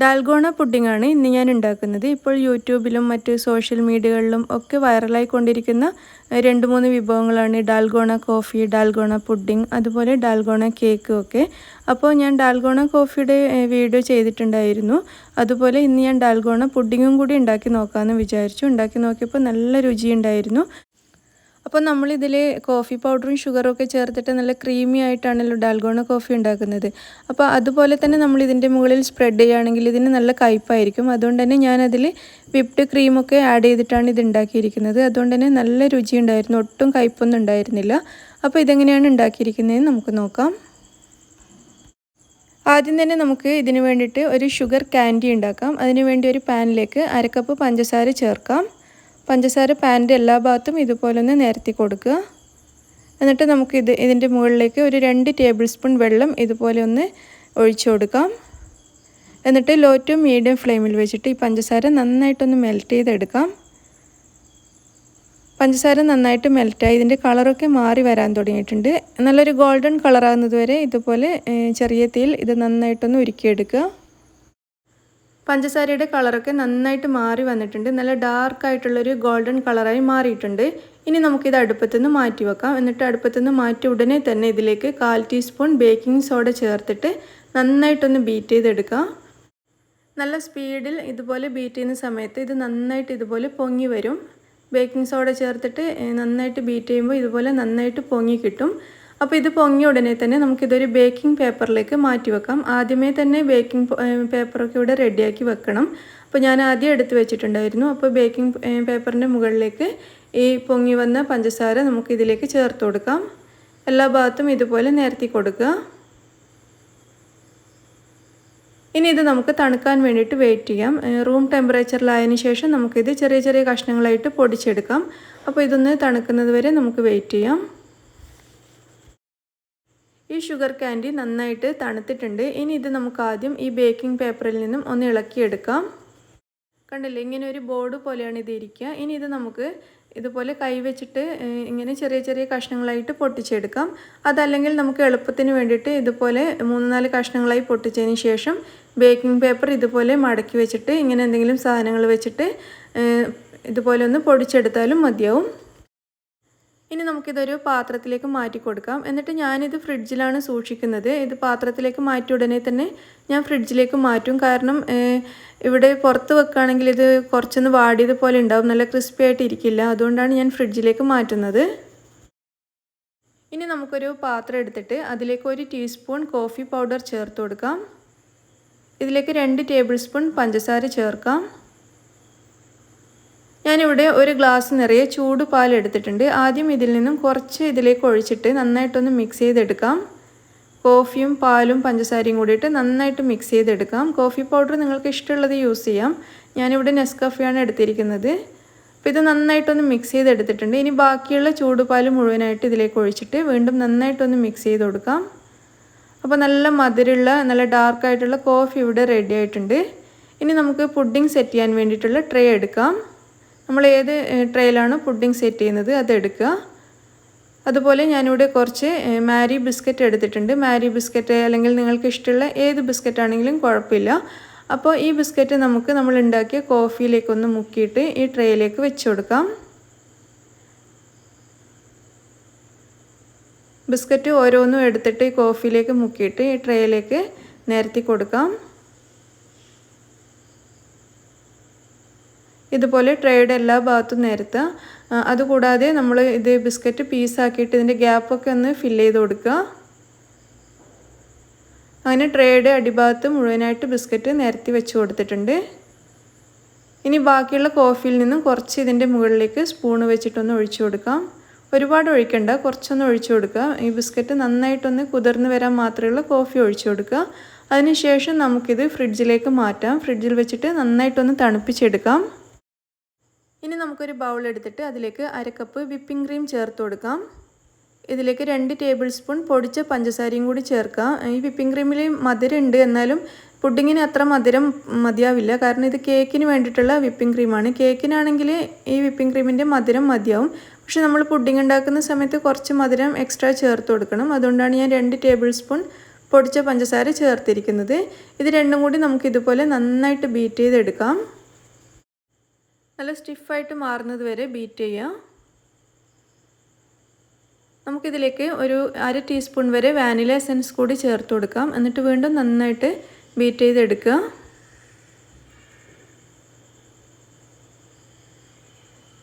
Dalgona പുഡിംഗാണ് ഇന്ന് ഞാൻ ഉണ്ടാക്കുന്നത്. ഇപ്പോൾ യൂട്യൂബിലും മറ്റ് സോഷ്യൽ മീഡിയകളിലും ഒക്കെ വൈറലായിക്കൊണ്ടിരിക്കുന്ന 2-3 വിഭവങ്ങളാണ് ഡാൽഗോണ കോഫി, ഡാൽഗോണ പുഡിംഗ്, അതുപോലെ ഡാൽഗോണ കേക്കും ഒക്കെ. അപ്പോൾ ഞാൻ ഡാൽഗോണ കോഫിയുടെ വീഡിയോ ചെയ്തിട്ടുണ്ടായിരുന്നു. അതുപോലെ ഇന്ന് ഞാൻ ഡാൽഗോണ പുഡിങ്ങും കൂടി ഉണ്ടാക്കി നോക്കാമെന്ന് വിചാരിച്ചു. ഉണ്ടാക്കി നോക്കിയപ്പോൾ നല്ല രുചിയുണ്ടായിരുന്നു. അപ്പോൾ നമ്മളിതിൽ കോഫി പൗഡറും ഷുഗറും ഒക്കെ ചേർത്തിട്ട് നല്ല ക്രീമി ആയിട്ടാണല്ലോ ഡാൽഗോണ കോഫി ഉണ്ടാക്കുന്നത്. അപ്പോൾ അതുപോലെ തന്നെ നമ്മളിതിൻ്റെ മുകളിൽ സ്പ്രെഡ് ചെയ്യുകയാണെങ്കിൽ ഇതിന് നല്ല കയ്പ്പായിരിക്കും. അതുകൊണ്ട് തന്നെ ഞാനതിൽ വിപ്ഡ് ക്രീമൊക്കെ ആഡ് ചെയ്തിട്ടാണ് ഇത് ഉണ്ടാക്കിയിരിക്കുന്നത്. അതുകൊണ്ട് തന്നെ നല്ല രുചിയുണ്ടായിരുന്നു, ഒട്ടും കയ്പ്പൊന്നും ഉണ്ടായിരുന്നില്ല. അപ്പോൾ ഇതെങ്ങനെയാണ് ഉണ്ടാക്കിയിരിക്കുന്നതെന്ന് നമുക്ക് നോക്കാം. ആദ്യം തന്നെ നമുക്ക് ഇതിന് വേണ്ടിയിട്ട് ഒരു ഷുഗർ കാൻഡി ഉണ്ടാക്കാം. അതിന് വേണ്ടി ഒരു പാനിലേക്ക് 1/2 കപ്പ് പഞ്ചസാര ചേർക്കാം. പഞ്ചസാര പാനിൻ്റെ എല്ലാ ഭാഗത്തും ഇതുപോലെ ഒന്ന് നിരത്തി കൊടുക്കുക. എന്നിട്ട് നമുക്ക് ഇതിൻ്റെ മുകളിലേക്ക് ഒരു 2 ടേബിൾ സ്പൂൺ വെള്ളം ഇതുപോലെ ഒന്ന് ഒഴിച്ചു കൊടുക്കാം. എന്നിട്ട് ലോ ടു മീഡിയം ഫ്ലെയിമിൽ വെച്ചിട്ട് ഈ പഞ്ചസാര നന്നായിട്ടൊന്ന് മെൽറ്റ് ചെയ്തെടുക്കാം. പഞ്ചസാര നന്നായിട്ട് മെൽറ്റായി ഇതിൻ്റെ കളറൊക്കെ മാറി വരാൻ തുടങ്ങിയിട്ടുണ്ട്. നല്ലൊരു ഗോൾഡൻ കളറാകുന്നത് വരെ ഇതുപോലെ ചെറിയ തീയിൽ ഇത് നന്നായിട്ടൊന്ന് ഉരുക്കിയെടുക്കുക. പഞ്ചസാരയുടെ കളറൊക്കെ നന്നായിട്ട് മാറി വന്നിട്ടുണ്ട്. നല്ല ഡാർക്കായിട്ടുള്ളൊരു ഗോൾഡൻ കളറായി മാറിയിട്ടുണ്ട്. ഇനി നമുക്കിത് അടുപ്പത്തുനിന്ന് മാറ്റി വെക്കാം. എന്നിട്ട് അടുപ്പത്തുനിന്ന് മാറ്റി ഉടനെ തന്നെ ഇതിലേക്ക് 1/4 ടീസ്പൂൺ ബേക്കിംഗ് സോഡ ചേർത്തിട്ട് നന്നായിട്ടൊന്ന് ബീറ്റ് ചെയ്തെടുക്കാം. നല്ല സ്പീഡിൽ ഇതുപോലെ ബീറ്റ് ചെയ്യുന്ന സമയത്ത് ഇത് നന്നായിട്ട് ഇതുപോലെ പൊങ്ങി വരും. ബേക്കിംഗ് സോഡ ചേർത്തിട്ട് നന്നായിട്ട് ബീറ്റ് ചെയ്യുമ്പോൾ ഇതുപോലെ നന്നായിട്ട് പൊങ്ങി കിട്ടും. അപ്പോൾ ഇത് പൊങ്ങിയ ഉടനെ തന്നെ നമുക്കിതൊരു ബേക്കിംഗ് പേപ്പറിലേക്ക് മാറ്റി വെക്കാം. ആദ്യമേ തന്നെ ബേക്കിംഗ് പേപ്പറൊക്കെ ഇവിടെ റെഡിയാക്കി വെക്കണം. അപ്പോൾ ഞാൻ ആദ്യം എടുത്ത് വെച്ചിട്ടുണ്ടായിരുന്നു. അപ്പോൾ ബേക്കിംഗ് പേപ്പറിൻ്റെ മുകളിലേക്ക് ഈ പൊങ്ങി വന്ന പഞ്ചസാര നമുക്കിതിലേക്ക് ചേർത്ത് കൊടുക്കാം. എല്ലാ ഭാഗത്തും ഇതുപോലെ നിരത്തി കൊടുക്കുക. ഇനി ഇത് നമുക്ക് തണുക്കാൻ വേണ്ടിയിട്ട് വെയിറ്റ് ചെയ്യാം. റൂം ടെമ്പറേച്ചറിലായതിനു ശേഷം നമുക്കിത് ചെറിയ ചെറിയ കഷ്ണങ്ങളായിട്ട് പൊടിച്ചെടുക്കാം. അപ്പോൾ ഇതൊന്ന് തണുക്കുന്നത് വരെ നമുക്ക് വെയിറ്റ് ചെയ്യാം. ഈ ഷുഗർ കാൻഡി നന്നായിട്ട് തണുത്തിട്ടുണ്ട്. ഇനി ഇത് നമുക്ക് ആദ്യം ഈ ബേക്കിംഗ് പേപ്പറിൽ നിന്നും ഒന്ന് ഇളക്കിയെടുക്കാം. കണ്ടില്ലേ, ഇങ്ങനെ ഒരു ബോർഡ് പോലെയാണ് ഇത് ഇരിക്കുക. ഇനി ഇത് നമുക്ക് ഇതുപോലെ കൈ വെച്ചിട്ട് ഇങ്ങനെ ചെറിയ ചെറിയ കഷ്ണങ്ങളായിട്ട് പൊട്ടിച്ചെടുക്കാം. അതല്ലെങ്കിൽ നമുക്ക് എളുപ്പത്തിന് വേണ്ടിയിട്ട് ഇതുപോലെ 3-4 കഷ്ണങ്ങളായി പൊട്ടിച്ചതിന് ശേഷം ബേക്കിംഗ് പേപ്പർ ഇതുപോലെ മടക്കി വെച്ചിട്ട് ഇങ്ങനെ എന്തെങ്കിലും സാധനങ്ങൾ വെച്ചിട്ട് ഇതുപോലെ ഒന്ന് പൊടിച്ചെടുത്താലും മതിയാവും. ഇനി നമുക്കിതൊരു പാത്രത്തിലേക്ക് മാറ്റി കൊടുക്കാം. എന്നിട്ട് ഞാനിത് ഫ്രിഡ്ജിലാണ് സൂക്ഷിക്കുന്നത്. ഇത് പാത്രത്തിലേക്ക് മാറ്റിയ ഉടനെ തന്നെ ഞാൻ ഫ്രിഡ്ജിലേക്ക് മാറ്റും. കാരണം ഇവിടെ പുറത്ത് വെക്കുകയാണെങ്കിൽ ഇത് കുറച്ചൊന്ന് വാടിയതുപോലെ ഉണ്ടാവും, നല്ല ക്രിസ്പി ആയിട്ട് ഇരിക്കില്ല. അതുകൊണ്ടാണ് ഞാൻ ഫ്രിഡ്ജിലേക്ക് മാറ്റുന്നത്. ഇനി നമുക്കൊരു പാത്രം എടുത്തിട്ട് അതിലേക്ക് 1 ടീസ്പൂൺ കോഫി പൗഡർ ചേർത്ത് കൊടുക്കാം. ഇതിലേക്ക് 2 ടേബിൾ സ്പൂൺ പഞ്ചസാര ചേർക്കാം. ഞാനിവിടെ ഒരു ഗ്ലാസ് നിറയെ ചൂട് പാൽ എടുത്തിട്ടുണ്ട്. ആദ്യം ഇതിൽ നിന്നും കുറച്ച് ഇതിലേക്ക് ഒഴിച്ചിട്ട് നന്നായിട്ടൊന്ന് മിക്സ് ചെയ്തെടുക്കാം. കോഫിയും പാലും പഞ്ചസാരയും കൂടിയിട്ട് നന്നായിട്ട് മിക്സ് ചെയ്തെടുക്കാം. കോഫി പൗഡർ നിങ്ങൾക്ക് ഇഷ്ടമുള്ളത് യൂസ് ചെയ്യാം. ഞാനിവിടെ നെസ്കഫയാണ് എടുത്തിരിക്കുന്നത്. അപ്പോൾ ഇത് നന്നായിട്ടൊന്ന് മിക്സ് ചെയ്തെടുത്തിട്ടുണ്ട്. ഇനി ബാക്കിയുള്ള ചൂടുപാൽ മുഴുവനായിട്ട് ഇതിലേക്ക് ഒഴിച്ചിട്ട് വീണ്ടും നന്നായിട്ടൊന്ന് മിക്സ് ചെയ്ത് കൊടുക്കാം. അപ്പോൾ നല്ല മധുരമുള്ള നല്ല ഡാർക്കായിട്ടുള്ള കോഫി ഇവിടെ റെഡി ആയിട്ടുണ്ട്. ഇനി നമുക്ക് പുഡിംഗ് സെറ്റ് ചെയ്യാൻ വേണ്ടിയിട്ടുള്ള ട്രേ എടുക്കാം. നമ്മൾ ഏത് ട്രേയിലാണോ പുഡിംഗ് സെറ്റ് ചെയ്യുന്നത് അതെടുക്കുക. അതുപോലെ ഞാനിവിടെ കുറച്ച് മാരി ബിസ്ക്കറ്റ് എടുത്തിട്ടുണ്ട്. മാരി ബിസ്ക്കറ്റ് അല്ലെങ്കിൽ നിങ്ങൾക്ക് ഇഷ്ടമുള്ള ഏത് ബിസ്ക്കറ്റ് ആണെങ്കിലും കുഴപ്പമില്ല. അപ്പോൾ ഈ ബിസ്ക്കറ്റ് നമുക്ക് നമ്മൾ ഉണ്ടാക്കിയ കോഫിയിലേക്കൊന്ന് മുക്കിയിട്ട് ഈ ട്രേയിലേക്ക് വെച്ച് കൊടുക്കാം. ബിസ്ക്കറ്റ് ഓരോന്നും എടുത്തിട്ട് ഈ കോഫിയിലേക്ക് മുക്കിയിട്ട് ഈ ട്രേയിലേക്ക് നിരത്തി കൊടുക്കാം. ഇതുപോലെ ട്രേയുടെ എല്ലാ ഭാഗത്തും നിരത്തുക. അതുകൂടാതെ നമ്മൾ ഇത് ബിസ്ക്കറ്റ് പീസാക്കിയിട്ട് ഇതിൻ്റെ ഗ്യാപ്പൊക്കെ ഒന്ന് ഫില്ല് ചെയ്ത് കൊടുക്കുക. അങ്ങനെ ട്രേയുടെ അടിഭാഗത്ത് മുഴുവനായിട്ട് ബിസ്ക്കറ്റ് നിരത്തി വെച്ച് കൊടുത്തിട്ടുണ്ട്. ഇനി ബാക്കിയുള്ള കോഫിയിൽ നിന്നും കുറച്ച് ഇതിൻ്റെ മുകളിലേക്ക് സ്പൂണ് വെച്ചിട്ടൊന്ന് ഒഴിച്ചു കൊടുക്കാം. ഒരുപാട് ഒഴിക്കണ്ട, കുറച്ചൊന്ന് ഒഴിച്ചു കൊടുക്കുക. ഈ ബിസ്ക്കറ്റ് നന്നായിട്ടൊന്ന് കുതിർന്ന് വരാൻ മാത്രമുള്ള കോഫി ഒഴിച്ചു കൊടുക്കുക. അതിനുശേഷം നമുക്കിത് ഫ്രിഡ്ജിലേക്ക് മാറ്റാം. ഫ്രിഡ്ജിൽ വെച്ചിട്ട് നന്നായിട്ടൊന്ന് തണുപ്പിച്ചെടുക്കാം. ഇനി നമുക്കൊരു ബൗൾ എടുത്തിട്ട് അതിലേക്ക് 1/2 കപ്പ് വിപ്പിംഗ് ക്രീം ചേർത്ത് കൊടുക്കാം. ഇതിലേക്ക് 2 ടേബിൾ സ്പൂൺ പൊടിച്ച പഞ്ചസാരയും കൂടി ചേർക്കാം. ഈ വിപ്പിംഗ് ക്രീമിൽ മധുരം ഉണ്ട്, എന്നാലും പുഡിങ്ങിന് അത്ര മധുരം മതിയാവില്ല. കാരണം ഇത് കേക്കിന് വേണ്ടിയിട്ടുള്ള വിപ്പിംഗ് ക്രീമാണ്. കേക്കിനാണെങ്കിൽ ഈ വിപ്പിംഗ് ക്രീമിൻ്റെ മധുരം മതിയാവും. പക്ഷെ നമ്മൾ പുഡിംഗ് ഉണ്ടാക്കുന്ന സമയത്ത് കുറച്ച് മധുരം എക്സ്ട്രാ ചേർത്ത് കൊടുക്കണം. അതുകൊണ്ടാണ് ഞാൻ 2 ടേബിൾ സ്പൂൺ പൊടിച്ച പഞ്ചസാര ചേർത്തിരിക്കുന്നത്. ഇത് രണ്ടും കൂടി നമുക്ക് ഇതുപോലെ നന്നായിട്ട് ബീറ്റ് ചെയ്തെടുക്കാം. നല്ല സ്റ്റിഫായിട്ട് മാറുന്നത് വരെ ബീറ്റ് ചെയ്യാം. നമുക്കിതിലേക്ക് ഒരു 1/2 ടീസ്പൂൺ വരെ വാനില എസൻസ് കൂടി ചേർത്ത് കൊടുക്കാം. എന്നിട്ട് വീണ്ടും നന്നായിട്ട് ബീറ്റ് ചെയ്തെടുക്കുക.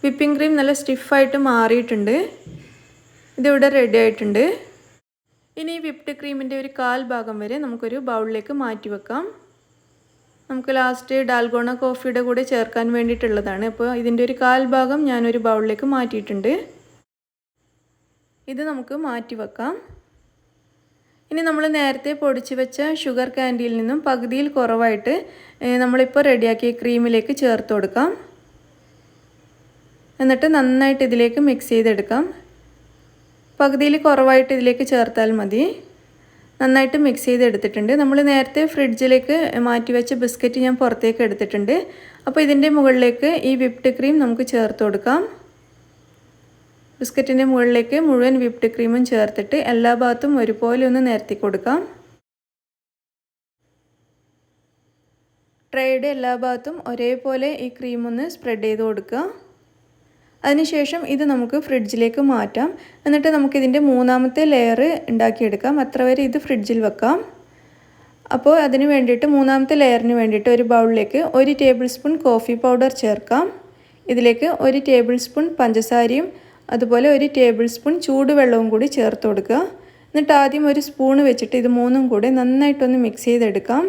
വിപ്പിംഗ് ക്രീം നല്ല സ്റ്റിഫായിട്ട് മാറിയിട്ടുണ്ട്. ഇതിവിടെ റെഡി ആയിട്ടുണ്ട്. ഇനി ഈ വിപ്ഡ് ക്രീമിൻ്റെ ഒരു 1/4 ഭാഗം വരെ നമുക്കൊരു ബൗളിലേക്ക് മാറ്റി വെക്കാം. നമുക്ക് ലാസ്റ്റ് ഡാൽഗോണ കോഫിയുടെ കൂടെ ചേർക്കാൻ വേണ്ടിയിട്ടുള്ളതാണ്. അപ്പോൾ ഇതിൻ്റെ ഒരു 1/4 ഭാഗം ഞാനൊരു ബൗളിലേക്ക് മാറ്റിയിട്ടുണ്ട്. ഇത് നമുക്ക് മാറ്റി വെക്കാം. ഇനി നമ്മൾ നേരത്തെ പൊടിച്ച് വെച്ച ഷുഗർ കാൻഡിയിൽ നിന്നും പകുതിയിൽ കുറവായിട്ട് നമ്മളിപ്പോൾ റെഡിയാക്കിയ ക്രീമിലേക്ക് ചേർത്ത് കൊടുക്കാം. എന്നിട്ട് നന്നായിട്ട് ഇതിലേക്ക് മിക്സ് ചെയ്തെടുക്കാം. പകുതിയിൽ കുറവായിട്ട് ഇതിലേക്ക് ചേർത്താൽ മതി. നന്നായിട്ട് മിക്സ് ചെയ്തെടുത്തിട്ടുണ്ട്. നമ്മൾ നേരത്തെ ഫ്രിഡ്ജിലേക്ക് മാറ്റി വെച്ച ബിസ്ക്കറ്റ് ഞാൻ പുറത്തേക്ക് എടുത്തിട്ടുണ്ട്. അപ്പോൾ ഇതിൻ്റെ മുകളിലേക്ക് ഈ വിപ്ഡ് ക്രീം നമുക്ക് ചേർത്ത് കൊടുക്കാം. ബിസ്ക്കറ്റിൻ്റെ മുകളിലേക്ക് മുഴുവൻ വിപ്ഡ് ക്രീമും ചേർത്തിട്ട് എല്ലാ ഭാഗത്തും ഒരുപോലെ ഒന്ന് നിരത്തി കൊടുക്കാം. ട്രേയുടെ എല്ലാ ഭാഗത്തും ഒരേപോലെ ഈ ക്രീം ഒന്ന് സ്പ്രെഡ് ചെയ്ത് കൊടുക്കുക. അതിനുശേഷം ഇത് നമുക്ക് ഫ്രിഡ്ജിലേക്ക് മാറ്റാം. എന്നിട്ട് നമുക്കിതിൻ്റെ മൂന്നാമത്തെ ലെയർ ഉണ്ടാക്കിയെടുക്കാം. അത്ര വരെ ഇത് ഫ്രിഡ്ജിൽ വെക്കാം. അപ്പോൾ അതിന് വേണ്ടിയിട്ട് മൂന്നാമത്തെ ലെയറിന് വേണ്ടിയിട്ട് ഒരു ബൗളിലേക്ക് 1 ടേബിൾ സ്പൂൺ കോഫി പൗഡർ ചേർക്കാം. ഇതിലേക്ക് 1 ടേബിൾ സ്പൂൺ പഞ്ചസാരയും അതുപോലെ 1 ടേബിൾ സ്പൂൺ ചൂടുവെള്ളവും കൂടി ചേർത്ത് കൊടുക്കുക. എന്നിട്ട് ആദ്യം ഒരു സ്പൂണ് വെച്ചിട്ട് ഇത് മൂന്നും കൂടി നന്നായിട്ടൊന്ന് മിക്സ് ചെയ്തെടുക്കാം.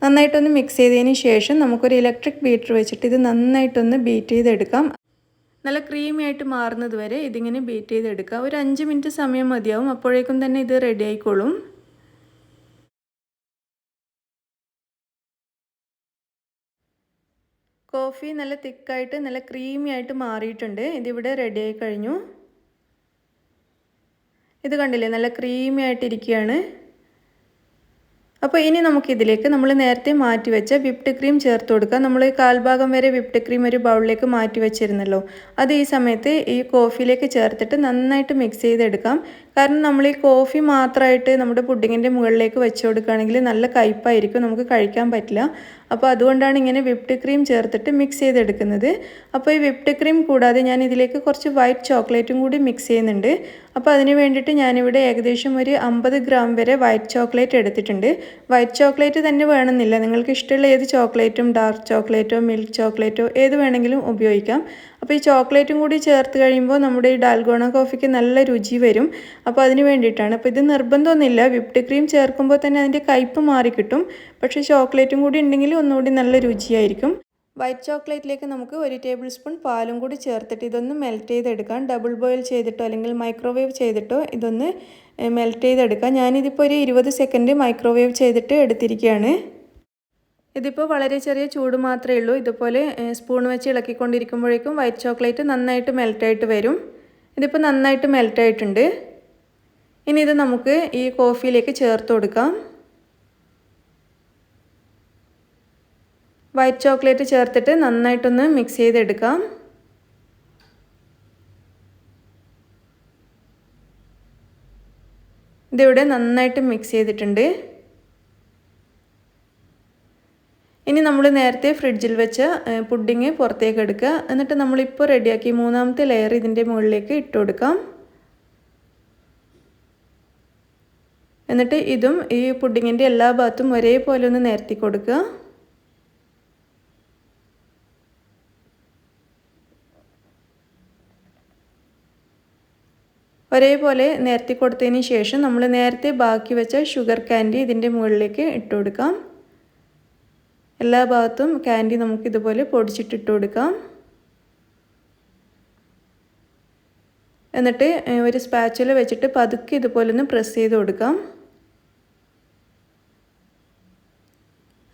നന്നായിട്ടൊന്ന് മിക്സ് ചെയ്തതിന് ശേഷം നമുക്കൊരു ഇലക്ട്രിക് ബീറ്റർ വെച്ചിട്ട് ഇത് നന്നായിട്ടൊന്ന് ബീറ്റ് ചെയ്തെടുക്കാം. നല്ല ക്രീമി ആയിട്ട് മാറുന്നത് വരെ ഇതിങ്ങനെ ബീറ്റ് ചെയ്തെടുക്കാം. ഒരു 5 മിനിറ്റ് സമയം മതിയാവും. അപ്പോഴേക്കും തന്നെ ഇത് റെഡി ആയിക്കോളും. കോഫി നല്ല തിക്കായിട്ട് നല്ല ക്രീമി ആയിട്ട് മാറിയിട്ടുണ്ട്. ഇതിവിടെ റെഡി ആയി കഴിഞ്ഞു. ഇത് കണ്ടില്ലേ, നല്ല ക്രീമി ആയിട്ടിരിക്കുകയാണ്. അപ്പോൾ ഇനി നമുക്കിതിലേക്ക് നമ്മൾ നേരത്തെ മാറ്റി വെച്ച വിപ്ഡ് ക്രീം ചേർത്ത് കൊടുക്കാം. നമ്മൾ 1/4 ഭാഗം വരെ വിപ്ഡ് ക്രീം ഒരു ബൗളിലേക്ക് മാറ്റി വെച്ചിരുന്നല്ലോ. അത് ഈ സമയത്ത് ഈ കോഫിയിലേക്ക് ചേർത്തിട്ട് നന്നായിട്ട് മിക്സ് ചെയ്തെടുക്കാം. കാരണം നമ്മൾ ഈ കോഫി മാത്രമായിട്ട് നമ്മുടെ പുഡിങ്ങിൻ്റെ മുകളിലേക്ക് വെച്ച് കൊടുക്കുകയാണെങ്കിൽ നല്ല കയ്പ്പായിരിക്കും, നമുക്ക് കഴിക്കാൻ പറ്റില്ല. അപ്പോൾ അതുകൊണ്ടാണ് ഇങ്ങനെ വിപ്ഡ് ക്രീം ചേർത്തിട്ട് മിക്സ് ചെയ്തെടുക്കുന്നത്. അപ്പോൾ ഈ വിപ്ഡ് ക്രീം കൂടാതെ ഞാൻ ഇതിലേക്ക് കുറച്ച് വൈറ്റ് ചോക്ലേറ്റും കൂടി മിക്സ് ചെയ്യുന്നുണ്ട്. അപ്പോൾ അതിന് വേണ്ടിയിട്ട് ഞാനിവിടെ ഏകദേശം ഒരു 50 ഗ്രാം വരെ വൈറ്റ് ചോക്ലേറ്റ് എടുത്തിട്ടുണ്ട്. വൈറ്റ് ചോക്ലേറ്റ് തന്നെ വേണമെന്നില്ല, നിങ്ങൾക്ക് ഇഷ്ടമുള്ള ഏത് ചോക്ലേറ്റും, ഡാർക്ക് ചോക്ലേറ്റോ മിൽക്ക് ചോക്ലേറ്റോ ഏത് വേണമെങ്കിലും ഉപയോഗിക്കാം. അപ്പോൾ ഈ ചോക്ലേറ്റും കൂടി ചേർത്ത് കഴിയുമ്പോൾ നമ്മുടെ ഈ ഡാൽഗോണ കോഫിക്ക് നല്ല രുചി വരും. അപ്പോൾ അതിന് വേണ്ടിയിട്ടാണ്. അപ്പോൾ ഇത് നിർബന്ധമൊന്നുമില്ല, വിപ്ഡ് ക്രീം ചേർക്കുമ്പോൾ തന്നെ അതിൻ്റെ കയ്പ്പ് മാറിക്കിട്ടും. പക്ഷേ ചോക്ലേറ്റും കൂടി ഉണ്ടെങ്കിൽ ഒന്നുകൂടി നല്ല രുചിയായിരിക്കും. വൈറ്റ് ചോക്ലേറ്റിലേക്ക് നമുക്ക് 1 ടേബിൾ സ്പൂൺ പാലും കൂടി ചേർത്തിട്ട് ഇതൊന്ന് മെൽറ്റ് ചെയ്തെടുക്കാം. ഡബിൾ ബോയിൽ ചെയ്തിട്ടോ അല്ലെങ്കിൽ മൈക്രോവേവ് ചെയ്തിട്ടോ ഇതൊന്ന് മെൽറ്റ് ചെയ്തെടുക്കാം. ഞാനിതിപ്പോൾ ഒരു 20 സെക്കൻഡ് മൈക്രോവേവ് ചെയ്തിട്ട് എടുത്തിരിക്കുകയാണ്. ഇതിപ്പോൾ വളരെ ചെറിയ ചൂട് മാത്രമേ ഉള്ളൂ. ഇതുപോലെ സ്പൂൺ വെച്ച് ഇളക്കിക്കൊണ്ടിരിക്കുമ്പോഴേക്കും വൈറ്റ് ചോക്ലേറ്റ് നന്നായിട്ട് മെൽറ്റായിട്ട് വരും. ഇതിപ്പോൾ നന്നായിട്ട് മെൽറ്റായിട്ടുണ്ട്. ഇനി ഇത് നമുക്ക് ഈ കോഫിയിലേക്ക് ചേർത്ത് കൊടുക്കാം. വൈറ്റ് ചോക്ലേറ്റ് ചേർത്തിട്ട് നന്നായിട്ടൊന്ന് മിക്സ് ചെയ്തെടുക്കാം. ഇതിവിടെ നന്നായിട്ട് മിക്സ് ചെയ്തിട്ടുണ്ട്. ഇനി നമ്മൾ നേരത്തെ ഫ്രിഡ്ജിൽ വെച്ച പുഡിങ് പുറത്തേക്ക് എടുക്കുക. എന്നിട്ട് നമ്മളിപ്പോൾ റെഡിയാക്കി മൂന്നാമത്തെ ലെയർ ഇതിൻ്റെ മുകളിലേക്ക് ഇട്ട് കൊടുക്കാം. എന്നിട്ട് ഇതും ഈ പുഡിങ്ങിൻ്റെ എല്ലാ ഭാഗത്തും ഒരേപോലെ ഒന്ന് നിരത്തി കൊടുക്കുക. ഒരേപോലെ നിരത്തി കൊടുത്തതിന് ശേഷം നമ്മൾ നേരത്തെ ബാക്കി വെച്ച ഷുഗർ കാൻഡി ഇതിൻ്റെ മുകളിലേക്ക് ഇട്ട് കൊടുക്കാം. എല്ലാ ഭാഗത്തും കാൻഡി നമുക്ക് ഇതുപോലെ പൊടിച്ചിട്ടിട്ട് കൊടുക്കാം. എന്നിട്ട് ഒരു സ്പാച്ചുല വെച്ചിട്ട് പതുക്കെ ഇതുപോലെ ഒന്ന് പ്രസ് ചെയ്ത് കൊടുക്കാം.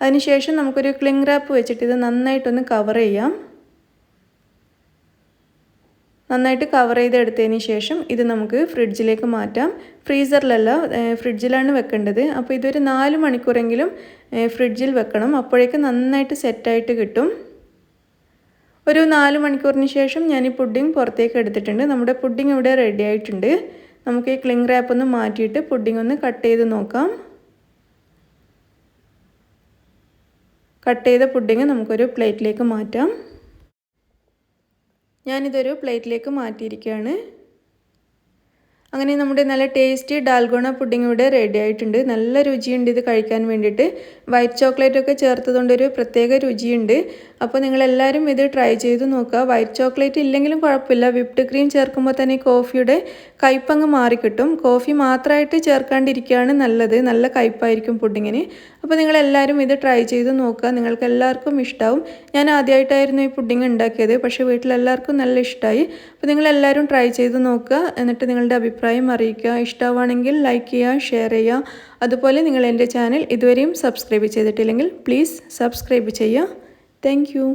അതിനുശേഷം നമുക്കൊരു ക്ലിംഗ് റാപ്പ് വെച്ചിട്ട് ഇത് നന്നായിട്ടൊന്ന് കവർ ചെയ്യാം. നന്നായിട്ട് കവർ ചെയ്തെടുത്തതിന് ശേഷം ഇത് നമുക്ക് ഫ്രിഡ്ജിലേക്ക് മാറ്റാം. ഫ്രീസറിലല്ല, ഫ്രിഡ്ജിലാണ് വെക്കേണ്ടത്. അപ്പോൾ ഇതൊരു 4 മണിക്കൂറെങ്കിലും ഫ്രിഡ്ജിൽ വെക്കണം. അപ്പോഴേക്ക് നന്നായിട്ട് സെറ്റായിട്ട് കിട്ടും. ഒരു 4 മണിക്കൂറിന് ശേഷം ഞാൻ ഈ പുഡിംഗ് പുറത്തേക്ക് എടുത്തിട്ടുണ്ട്. നമ്മുടെ പുഡിംഗ് ഇവിടെ റെഡി ആയിട്ടുണ്ട്. നമുക്ക് ഈ ക്ലിംഗ് റാപ്പ് ഒന്ന് മാറ്റിയിട്ട് പുഡിംഗ് ഒന്ന് കട്ട് ചെയ്ത് നോക്കാം. കട്ട് ചെയ്ത പുഡിംഗ് നമുക്കൊരു പ്ലേറ്റിലേക്ക് മാറ്റാം. ഞാനിതൊരു പ്ലേറ്റിലേക്ക് മാറ്റിയിരിക്കുകയാണ്. അങ്ങനെ നമ്മുടെ നല്ല ടേസ്റ്റി ഡാൽഗോണ പുഡിംഗ് ഇവിടെ റെഡി ആയിട്ടുണ്ട്. നല്ല രുചിയുണ്ട് ഇത് കഴിക്കാൻ വേണ്ടിയിട്ട്. വൈറ്റ് ചോക്ലേറ്റൊക്കെ ചേർത്തതുകൊണ്ട് ഒരു പ്രത്യേക രുചിയുണ്ട്. അപ്പോൾ നിങ്ങളെല്ലാവരും ഇത് ട്രൈ ചെയ്ത് നോക്കുക. വൈറ്റ് ചോക്ലേറ്റ് ഇല്ലെങ്കിലും കുഴപ്പമില്ല. വിപ്ഡ് ക്രീം ചേർക്കുമ്പോൾ തന്നെ കോഫിയുടെ കയ്പങ്ങ് മാറിക്കിട്ടും. കോഫി മാത്രമായിട്ട് ചേർക്കാണ്ടിരിക്കുകയാണ് നല്ലത്. നല്ല കയ്പായിരിക്കും പുഡിങ്ങിന്. അപ്പോൾ നിങ്ങളെല്ലാവരും ഇത് ട്രൈ ചെയ്ത് നോക്കുക. നിങ്ങൾക്ക് എല്ലാവർക്കും ഇഷ്ടമാവും. ഞാൻ ആദ്യമായിട്ടായിരുന്നു ഈ പുഡിങ് ഉണ്ടാക്കിയത്, പക്ഷേ വീട്ടിലെല്ലാവർക്കും നല്ല ഇഷ്ടമായി. അപ്പോൾ നിങ്ങളെല്ലാവരും ട്രൈ ചെയ്ത് നോക്കുക. എന്നിട്ട് നിങ്ങളുടെ അഭിപ്രായം അറിയിക്കുക. ഇഷ്ടമാണെങ്കിൽ ലൈക്ക് ചെയ്യുക, ഷെയർ ചെയ്യുക. അതുപോലെ നിങ്ങൾ എൻ്റെ ചാനൽ ഇതുവരെയും സബ്സ്ക്രൈബ് ചെയ്തിട്ടില്ലെങ്കിൽ പ്ലീസ് സബ്സ്ക്രൈബ് ചെയ്യുക. Thank you.